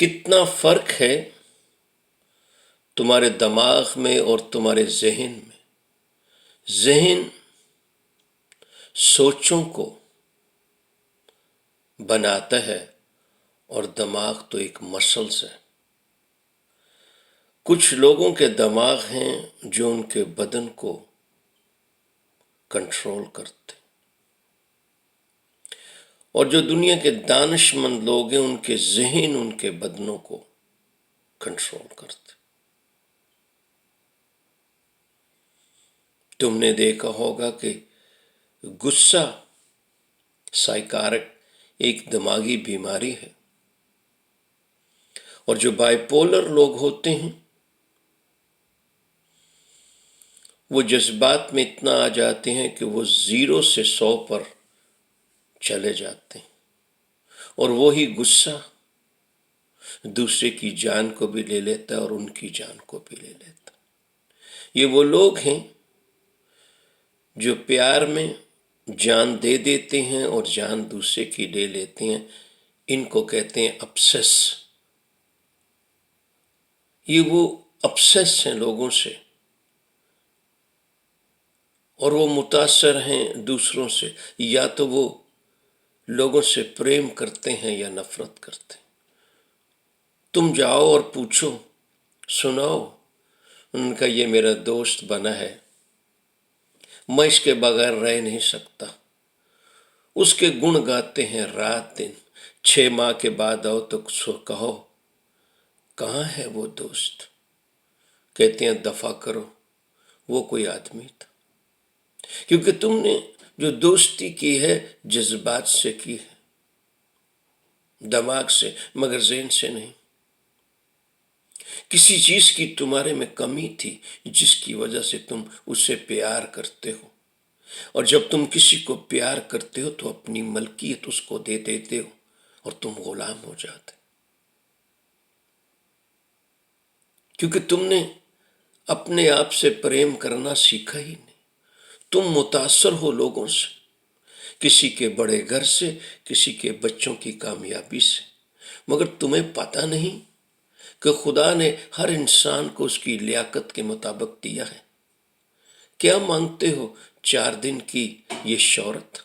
کتنا فرق ہے تمہارے دماغ میں اور تمہارے ذہن میں۔ ذہن سوچوں کو بناتا ہے اور دماغ تو ایک مسلز ہے۔ کچھ لوگوں کے دماغ ہیں جو ان کے بدن کو کنٹرول کرتے، اور جو دنیا کے دانش مند لوگ ہیں ان کے ذہن ان کے بدنوں کو کنٹرول کرتے۔ تم نے دیکھا ہوگا کہ غصہ سائیکارک ایک دماغی بیماری ہے، اور جو بائی پولر لوگ ہوتے ہیں وہ جذبات میں اتنا آ جاتے ہیں کہ وہ 0 سے 100 پر چلے جاتے ہیں، اور وہی غصہ دوسرے کی جان کو بھی لے لیتا ہے اور ان کی جان کو بھی لے لیتا ہے۔ یہ وہ لوگ ہیں جو پیار میں جان دے دیتے ہیں اور جان دوسرے کی لے لیتے ہیں، ان کو کہتے ہیں ابسیس۔ یہ وہ ابسیس ہیں لوگوں سے، اور وہ متاثر ہیں دوسروں سے، یا تو وہ لوگوں سے پریم کرتے ہیں یا نفرت کرتے ہیں۔ تم جاؤ اور پوچھو، سناؤ ان کا، یہ میرا دوست بنا ہے، میں اس کے بغیر رہ نہیں سکتا، اس کے گن گاتے ہیں رات دن، 6 ماہ کے بعد آؤ تو کہو کہاں ہے وہ دوست، کہتے ہیں دفع کرو، وہ کوئی آدمی تھا۔ کیونکہ تم نے جو دوستی کی ہے جذبات سے کی ہے، دماغ سے، مگر ذہن سے نہیں۔ کسی چیز کی تمہارے میں کمی تھی جس کی وجہ سے تم اسے پیار کرتے ہو، اور جب تم کسی کو پیار کرتے ہو تو اپنی ملکیت اس کو دے دیتے ہو اور تم غلام ہو جاتے، کیونکہ تم نے اپنے آپ سے پریم کرنا سیکھا ہی نہیں۔ تم متاثر ہو لوگوں سے، کسی کے بڑے گھر سے، کسی کے بچوں کی کامیابی سے، مگر تمہیں پتہ نہیں کہ خدا نے ہر انسان کو اس کی لیاقت کے مطابق دیا ہے۔ کیا مانگتے ہو 4 دن کی یہ شہرت؟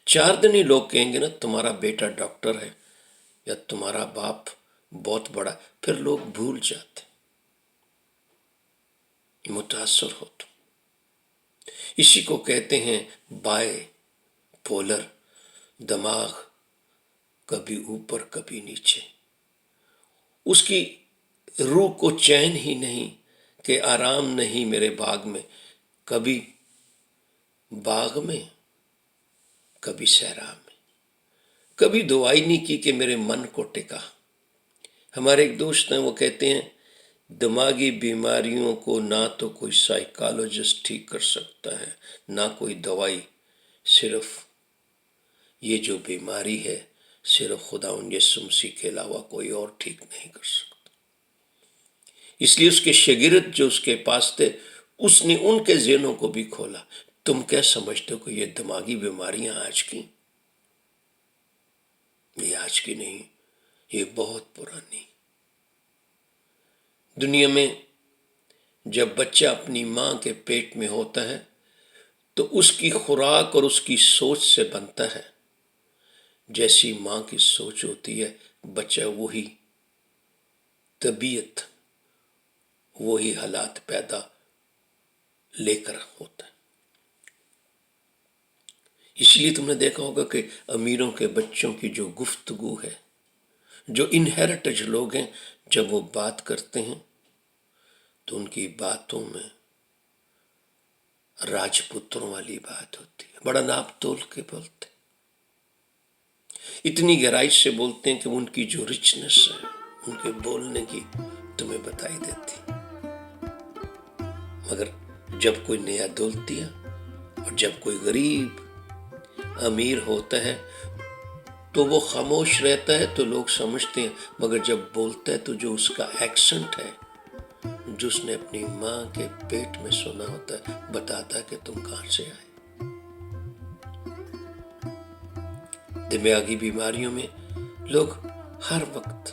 4 دن ہی لوگ کہیں گے نا تمہارا بیٹا ڈاکٹر ہے یا تمہارا باپ بہت بڑا، پھر لوگ بھول جاتے، متاثر ہو تم۔ اسی کو کہتے ہیں بائی پولر، دماغ کبھی اوپر کبھی نیچے، اس کی روح کو چین ہی نہیں کہ آرام نہیں میرے باغ میں، کبھی باغ میں کبھی صحرا میں، کبھی دعائی نہیں کی کہ میرے من کو ٹکا۔ ہمارے ایک دوست ہیں، وہ کہتے ہیں دماغی بیماریوں کو نہ تو کوئی سائیکالوجسٹ ٹھیک کر سکتا ہے، نہ کوئی دوائی، صرف یہ جو بیماری ہے صرف خداوند یسوع مسیح کے علاوہ کوئی اور ٹھیک نہیں کر سکتا۔ اس لیے اس کے شاگرد جو اس کے پاس تھے، اس نے ان کے ذہنوں کو بھی کھولا۔ تم کیا سمجھتے ہو کہ یہ دماغی بیماریاں آج کی؟ یہ آج کی نہیں، یہ بہت پرانی۔ دنیا میں جب بچہ اپنی ماں کے پیٹ میں ہوتا ہے تو اس کی خوراک اور اس کی سوچ سے بنتا ہے۔ جیسی ماں کی سوچ ہوتی ہے، بچہ وہی طبیعت، وہی حالات پیدا لے کر ہوتا ہے۔ اس لیے تم نے دیکھا ہوگا کہ امیروں کے بچوں کی جو گفتگو ہے، جو انہیریٹڈ لوگ ہیں، جب وہ بات کرتے ہیں تو ان کی باتوں میں راجپوتوں والی بات ہوتی ہے، بڑا ناپ تول کے بولتے، اتنی گہرائی سے بولتے ہیں کہ ان کی جو رچنس ہے ان کے بولنے کی تمہیں بتائی دیتی۔ مگر جب کوئی نیا دولتیا اور جب کوئی غریب امیر ہوتا ہے تو وہ خاموش رہتا ہے تو لوگ سمجھتے ہیں، مگر جب بولتا ہے تو جو اس کا ایکسنٹ ہے، جو اس نے اپنی ماں کے پیٹ میں سنا ہوتا ہے، بتاتا ہے کہ تم کہاں سے آئے۔ دماغی بیماریوں میں لوگ ہر وقت